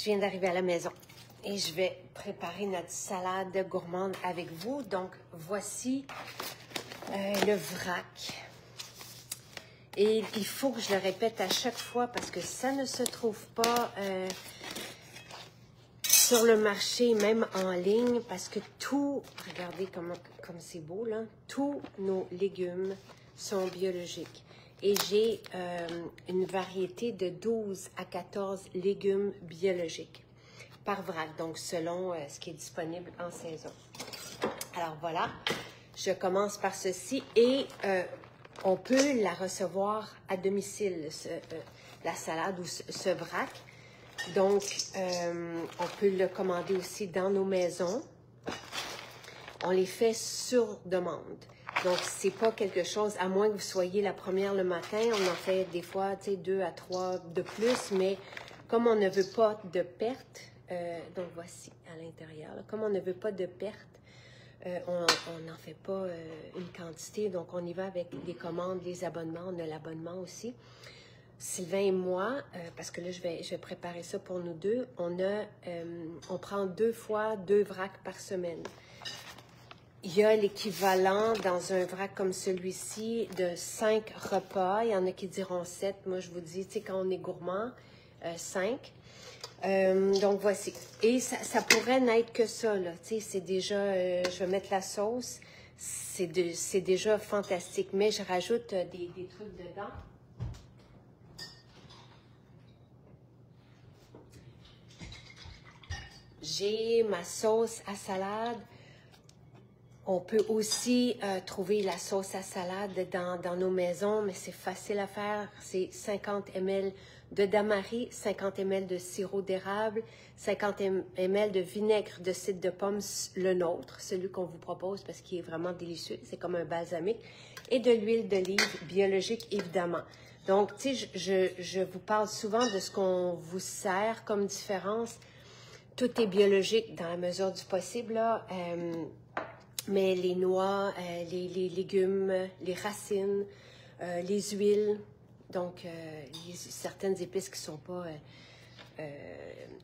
viens d'arriver à la maison et je vais préparer notre salade gourmande avec vous. Donc, voici le vrac. Et il faut que je le répète à chaque fois parce que ça ne se trouve pas sur le marché, même en ligne, parce que tout, regardez comme c'est beau là, tous nos légumes sont biologiques. Et j'ai une variété de 12 à 14 légumes biologiques par vrac, donc selon ce qui est disponible en saison. Alors voilà, je commence par ceci et on peut la recevoir à domicile, la salade ou ce vrac. Donc, on peut le commander aussi dans nos maisons. On les fait sur demande. Donc, c'est pas quelque chose, à moins que vous soyez la première le matin, on en fait des fois, tu sais, 2 à 3 de plus, mais comme on ne veut pas de perte, donc voici à l'intérieur, comme on ne veut pas de perte, on n'en fait pas une quantité, donc on y va avec des commandes, des abonnements, on a l'abonnement aussi. Sylvain et moi, parce que là, je vais préparer ça pour nous deux, on prend 2 fois 2 vracs par semaine. Il y a l'équivalent dans un vrac comme celui-ci de 5 repas. Il y en a qui diront 7. Moi, je vous dis, tu sais, quand on est gourmand, 5. Donc, voici. Et ça pourrait n'être que ça, là. Tu sais, c'est déjà, je vais mettre la sauce. C'est déjà fantastique. Mais je rajoute des trucs dedans. J'ai ma sauce à salade. On peut aussi trouver la sauce à salade dans nos maisons, mais c'est facile à faire. C'est 50 ml de damari, 50 ml de sirop d'érable, 50 ml de vinaigre de cidre de pomme, le nôtre, celui qu'on vous propose parce qu'il est vraiment délicieux. C'est comme un balsamique. Et de l'huile d'olive biologique, évidemment. Donc, tu sais, je vous parle souvent de ce qu'on vous sert comme différence. Tout est biologique dans la mesure du possible, là. Mais les noix, les légumes, les racines, les huiles, donc certaines épices qui ne sont pas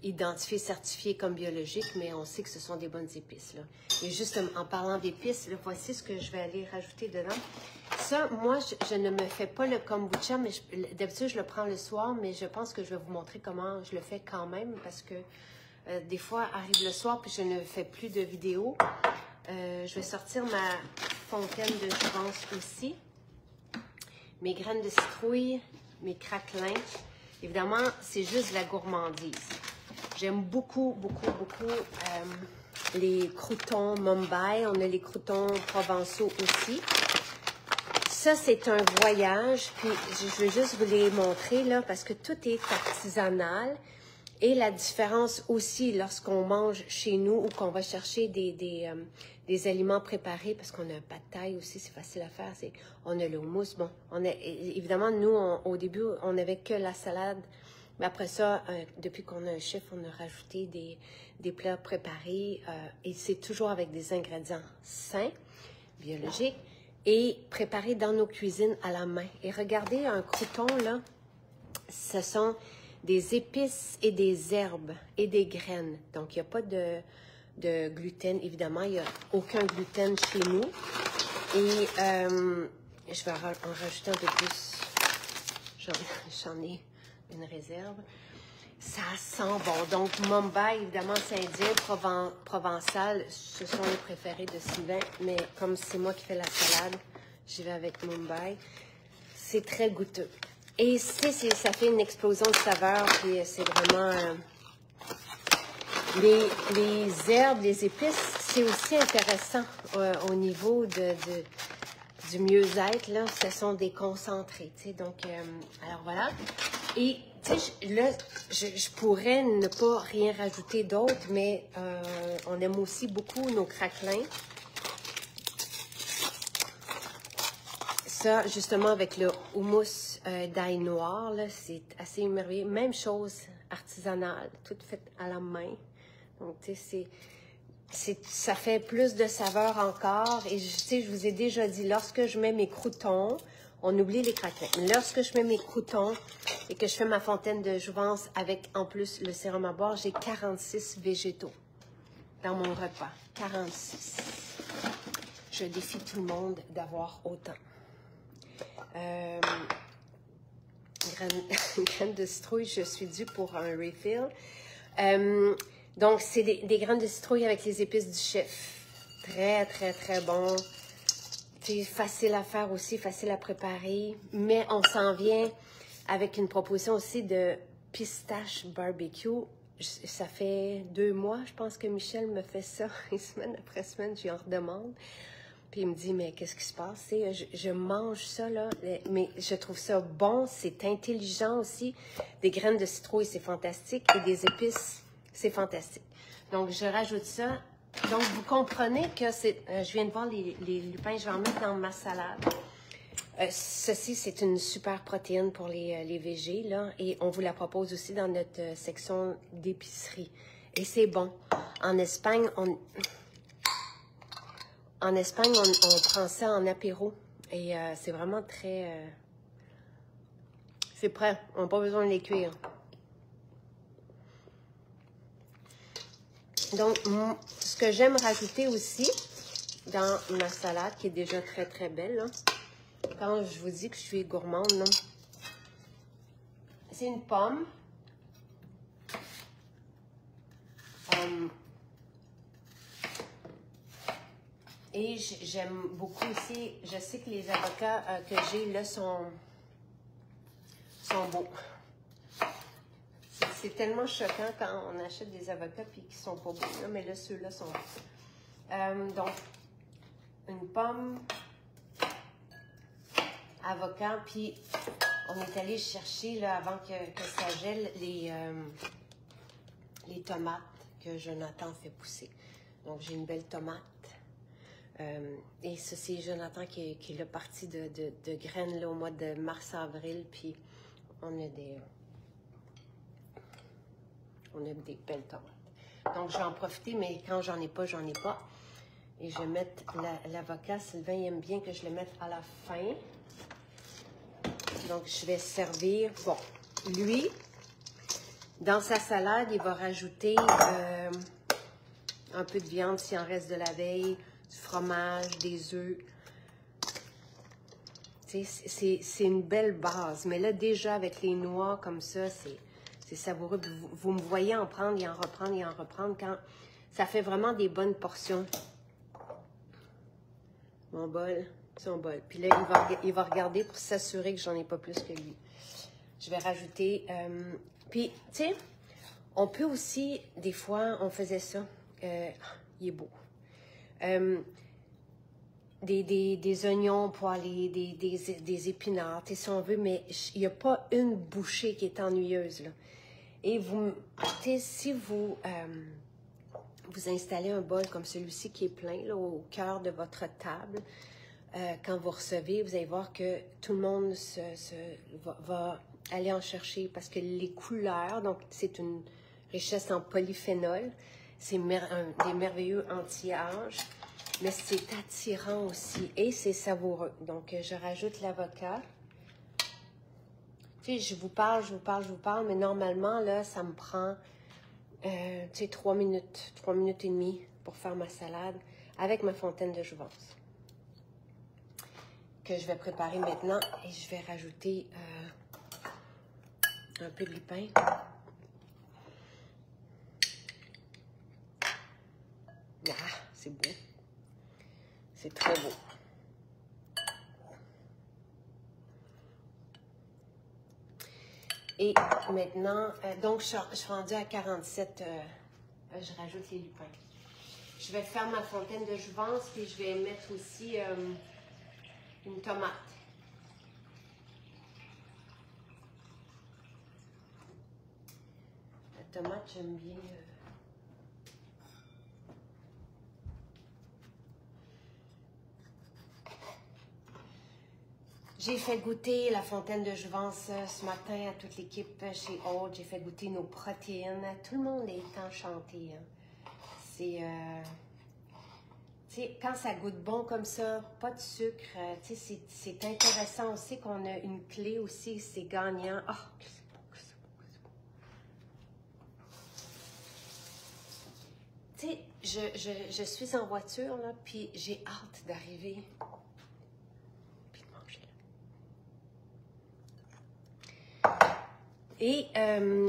identifiées, certifiées comme biologiques, mais on sait que ce sont des bonnes épices, là. Et juste en parlant d'épices, voici ce que je vais aller rajouter dedans. Ça, moi, je ne me fais pas le kombucha, mais d'habitude, je le prends le soir, mais je pense que je vais vous montrer comment je le fais quand même, parce que des fois, arrive le soir, puis je ne fais plus de vidéos. Je vais sortir ma fontaine de jouvence aussi. Mes graines de citrouille, mes craquelins. Évidemment, c'est juste de la gourmandise. J'aime beaucoup, beaucoup, beaucoup les croûtons Mumbai. On a les croûtons provençaux aussi. Ça, c'est un voyage. Puis, je veux juste vous les montrer, là, parce que tout est artisanal. Et la différence aussi lorsqu'on mange chez nous ou qu'on va chercher des aliments préparés, parce qu'on a un pad thai aussi, c'est facile à faire, on a le houmous. Bon, évidemment, nous, au début, on n'avait que la salade, mais après ça, depuis qu'on a un chef, on a rajouté des plats préparés, et c'est toujours avec des ingrédients sains, biologiques, et préparés dans nos cuisines à la main. Et regardez un crouton, là, ce sont des épices et des herbes et des graines. Donc, il n'y a pas de gluten, évidemment. Il n'y a aucun gluten chez nous. Et je vais en rajouter un peu plus. J'en ai une réserve. Ça sent bon. Donc, Mumbai, évidemment, c'est indien. Provençal, ce sont les préférés de Sylvain. Mais comme c'est moi qui fais la salade, j'y vais avec Mumbai. C'est très goûteux. Et ça fait une explosion de saveurs, puis c'est vraiment... les herbes, les épices, c'est aussi intéressant au niveau du mieux-être, là. Ce sont des concentrés, tu sais, donc, alors voilà. Et, tu sais, là, je pourrais ne pas rien rajouter d'autre, mais on aime aussi beaucoup nos craquelins. Ça, justement, avec le houmous d'ail noir, là, c'est assez merveilleux. Même chose, artisanale, tout fait à la main. Donc, tu sais, ça fait plus de saveur encore. Et, tu sais, je vous ai déjà dit, lorsque je mets mes croûtons, on oublie les craquelins. Mais lorsque je mets mes croûtons et que je fais ma fontaine de jouvence avec, en plus, le sérum à boire, j'ai 46 végétaux dans mon repas. 46. Je défie tout le monde d'avoir autant. Graines de citrouille, je suis due pour un refill. Donc, c'est des graines de citrouille avec les épices du chef. Très, très, très bon. C'est facile à faire aussi, facile à préparer. Mais on s'en vient avec une proposition aussi de pistache barbecue. Ça fait 2 mois, je pense que Michel me fait ça. Et semaine après semaine, je lui en redemande. Puis il me dit, mais qu'est-ce qui se passe? Je mange ça, là, mais je trouve ça bon, c'est intelligent aussi. Des graines de citrouille, c'est fantastique. Et des épices, c'est fantastique. Donc, je rajoute ça. Donc, vous comprenez que c'est... je viens de voir les lupins, je vais en mettre dans ma salade. Ceci, c'est une super protéine pour les végés, là. Et on vous la propose aussi dans notre section d'épicerie. Et c'est bon. En Espagne, on prend ça en apéro et c'est vraiment très... c'est prêt, on n'a pas besoin de les cuire. Donc, ce que j'aime rajouter aussi dans ma salade, qui est déjà très très belle, là, quand je vous dis que je suis gourmande, c'est une pomme. Et j'aime beaucoup aussi, je sais que les avocats que j'ai là sont beaux. C'est tellement choquant quand on achète des avocats et qu'ils sont pas beaux, là, mais là, ceux-là sont beaux. Donc, une pomme, avocat, puis on est allé chercher, là, avant que ça gèle, les tomates que Jonathan fait pousser. Donc, j'ai une belle tomate. Et ça, c'est Jonathan qui l'a parti de graines là, au mois de mars-avril. Puis on a des belles tomates. Donc, je vais en profiter, mais quand j'en ai pas, j'en ai pas. Et je vais mettre l'avocat. Sylvain, il aime bien que je le mette à la fin. Donc, je vais servir. Bon, lui, dans sa salade, il va rajouter un peu de viande s'il en reste de la veille. Du fromage, des œufs. C'est une belle base. Mais là, déjà, avec les noix comme ça, c'est savoureux. Vous me voyez en prendre et en reprendre et en reprendre quand ça fait vraiment des bonnes portions. Mon bol, son bol. Puis là, il va regarder pour s'assurer que j'en ai pas plus que lui. Je vais rajouter... puis, tu sais, on peut aussi, des fois, on faisait ça. Il est beau. Des oignons poêlés, des épinards, si on veut, mais il n'y a pas une bouchée qui est ennuyeuse, là. Et vous, si vous installez un bol comme celui-ci qui est plein, là, au cœur de votre table, quand vous recevez, vous allez voir que tout le monde va aller en chercher parce que les couleurs, donc c'est une richesse en polyphénol, c'est des merveilleux anti-âge. Mais c'est attirant aussi et c'est savoureux. Donc, je rajoute l'avocat. Tu sais, je vous parle, mais normalement, là, ça me prend, tu sais, 3 minutes et demie pour faire ma salade avec ma fontaine de jouvence. Que je vais préparer maintenant et je vais rajouter un peu de lupin. Ah, c'est beau. C'est très beau. Et maintenant, donc je suis rendue à 47, je rajoute les lupins. Je vais faire ma fontaine de jouvence, puis je vais mettre aussi une tomate. La tomate, j'aime bien... J'ai fait goûter la fontaine de jouvence ce matin à toute l'équipe chez Aude. J'ai fait goûter nos protéines. Tout le monde est enchanté. Hein. C'est... sais, quand ça goûte bon comme ça, pas de sucre, tu sais, c'est intéressant aussi qu'on a une clé aussi, c'est gagnant. Ah, c'est bon, c'est bon, c'est bon. Tu sais, je suis en voiture, là, puis j'ai hâte d'arriver, puis de manger, là. Et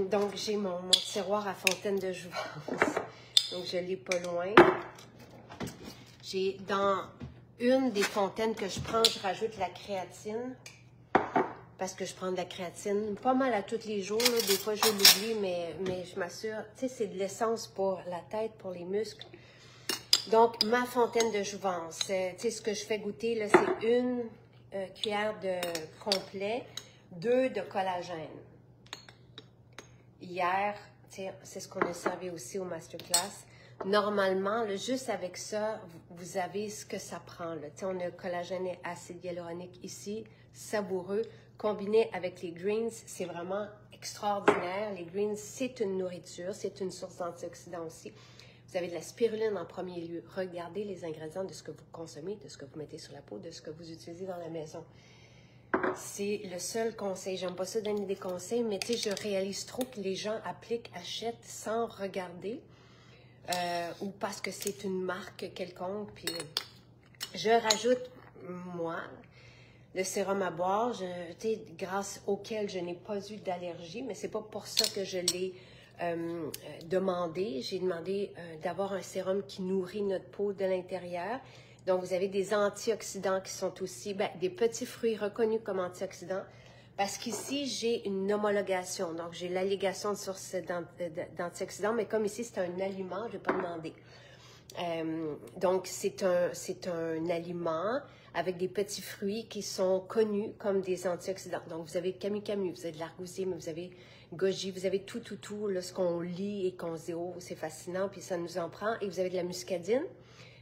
donc, j'ai mon tiroir à fontaine de jouvence. Donc, je l'ai pas loin. J'ai dans une des fontaines que je prends, je rajoute la créatine. Parce que je prends de la créatine pas mal à tous les jours. Là. Des fois, je l'oublie, mais je m'assure. Tu sais, c'est de l'essence pour la tête, pour les muscles. Donc, ma fontaine de jouvence. Tu sais, ce que je fais goûter, là, c'est une cuillère de complet, 2 de collagène. Hier, c'est ce qu'on a servi aussi au masterclass. Normalement, là, juste avec ça, vous avez ce que ça prend. Là. On a collagène et acide hyaluronique ici, savoureux. Combiné avec les greens, c'est vraiment extraordinaire. Les greens, c'est une nourriture, c'est une source d'antioxydants aussi. Vous avez de la spiruline en premier lieu. Regardez les ingrédients de ce que vous consommez, de ce que vous mettez sur la peau, de ce que vous utilisez dans la maison. C'est le seul conseil. J'aime pas ça donner des conseils, mais tu sais, je réalise trop que les gens appliquent, achètent sans regarder ou parce que c'est une marque quelconque. Puis je rajoute, moi, le sérum à boire, tu sais, grâce auquel je n'ai pas eu d'allergie, mais c'est pas pour ça que je l'ai demandé. J'ai demandé d'avoir un sérum qui nourrit notre peau de l'intérieur. Donc, vous avez des antioxydants qui sont aussi des petits fruits reconnus comme antioxydants. Parce qu'ici, j'ai une homologation. Donc, j'ai l'allégation de source d'antioxydants, mais comme ici, c'est un aliment, je ne vais pas demander. Donc, c'est un aliment avec des petits fruits qui sont connus comme des antioxydants. Donc, vous avez camu-camu, vous avez de l'argousier, mais vous avez goji, vous avez tout, là, ce qu'on lit et qu'on se dit, oh, c'est fascinant, puis ça nous en prend. Et vous avez de la muscadine,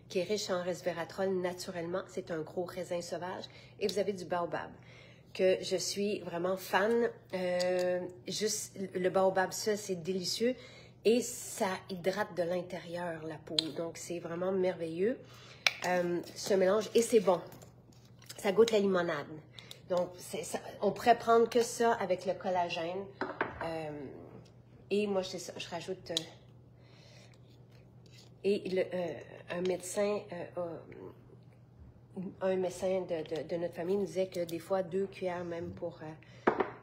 qui est riche en resveratrol naturellement. C'est un gros raisin sauvage. Et vous avez du baobab, que je suis vraiment fan. Juste le baobab, ça, c'est délicieux. Et ça hydrate de l'intérieur la peau. Donc, c'est vraiment merveilleux, ce mélange. Et c'est bon. Ça goûte la limonade. Donc, on pourrait prendre que ça avec le collagène. Et moi, je rajoute... un médecin de notre famille nous disait que des fois, 2 cuillères même pour...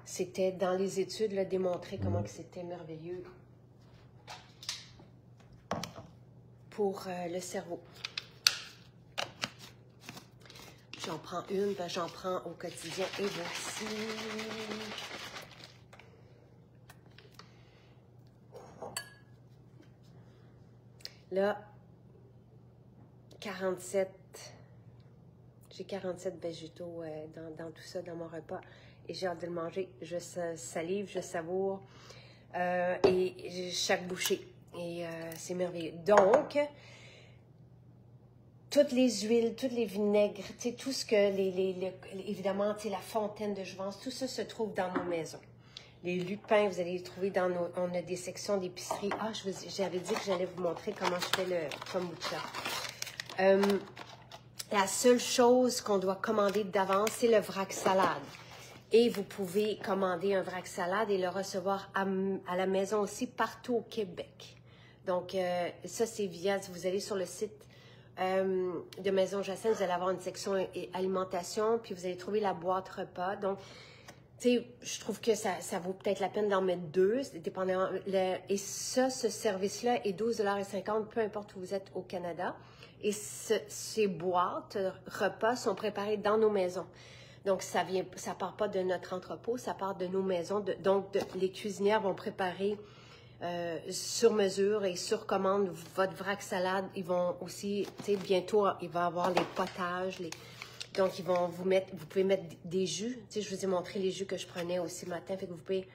c'était dans les études là, démontré comment que c'était merveilleux pour le cerveau. J'en prends une, ben, j'en prends au quotidien. Et voici... Là, 47... J'ai 47 végétaux dans tout ça, dans mon repas. Et j'ai hâte de le manger. Je salive, je savoure. Et chaque bouchée. Et c'est merveilleux. Donc, toutes les huiles, tous les vinaigres, tout ce que, évidemment, la fontaine de jouvence, tout ça se trouve dans nos maisons. Les lupins, vous allez les trouver dans nos... On a des sections d'épicerie. Ah, j'avais dit que j'allais vous montrer comment je fais le kombucha. La seule chose qu'on doit commander d'avance, c'est le vrac salade. Et vous pouvez commander un vrac salade et le recevoir à la maison aussi, partout au Québec. Donc, ça, c'est via... Vous allez sur le site de Maison Jacinthe, vous allez avoir une section alimentation, puis vous allez trouver la boîte repas. Donc, tu sais, je trouve que ça vaut peut-être la peine d'en mettre 2, dépendamment. Et ça, ce service-là est 12,50 $, peu importe où vous êtes au Canada. Et ces boîtes repas sont préparées dans nos maisons. Donc, ça part pas de notre entrepôt, ça part de nos maisons. Les cuisinières vont préparer sur mesure et sur commande votre vrac salade. Ils vont aussi, tu sais, bientôt, il va y avoir les potages, donc, ils vont vous pouvez mettre des jus. Tu sais, je vous ai montré les jus que je prenais aussi le matin. Fait que vous pouvez,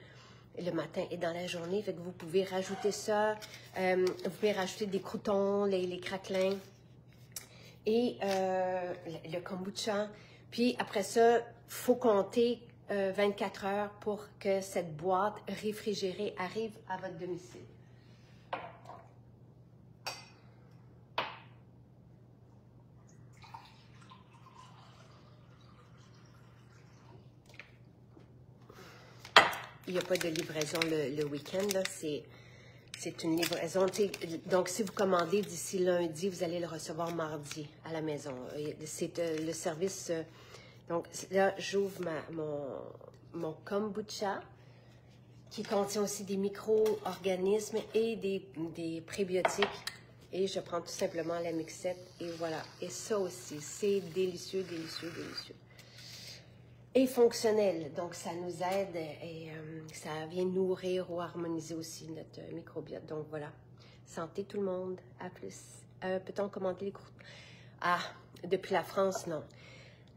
le matin et dans la journée. Fait que vous pouvez rajouter ça. Vous pouvez rajouter des croûtons, les craquelins et le kombucha. Puis après ça, il faut compter 24 heures pour que cette boîte réfrigérée arrive à votre domicile. il n'y a pas de livraison le week-end, là, c'est une livraison. Donc, si vous commandez d'ici lundi, vous allez le recevoir mardi à la maison. C'est le service. Donc, là, j'ouvre mon kombucha qui contient aussi des micro-organismes et des prébiotiques. Et je prends tout simplement la mixette et voilà. Et ça aussi, c'est délicieux, délicieux, délicieux. Et fonctionnel. Donc, ça nous aide et ça vient nourrir ou harmoniser aussi notre microbiote. Donc, voilà. Santé tout le monde. À plus. Peut-on commander les croûtes? Ah, depuis la France, non.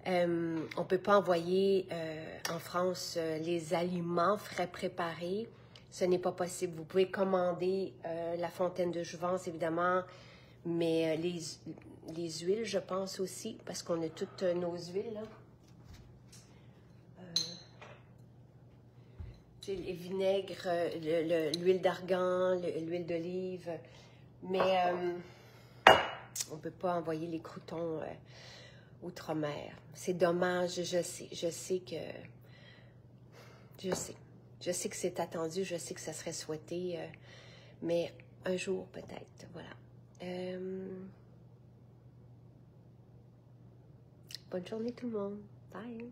On ne peut pas envoyer en France les aliments frais préparés. Ce n'est pas possible. Vous pouvez commander la fontaine de jouvence, évidemment, mais les huiles, je pense aussi, parce qu'on a toutes nos huiles, là. Les vinaigres, l'huile d'argan, l'huile d'olive, mais on ne peut pas envoyer les croûtons outre-mer. C'est dommage, je sais que c'est attendu, je sais que ça serait souhaité, mais un jour peut-être, voilà. Bonne journée tout le monde, bye!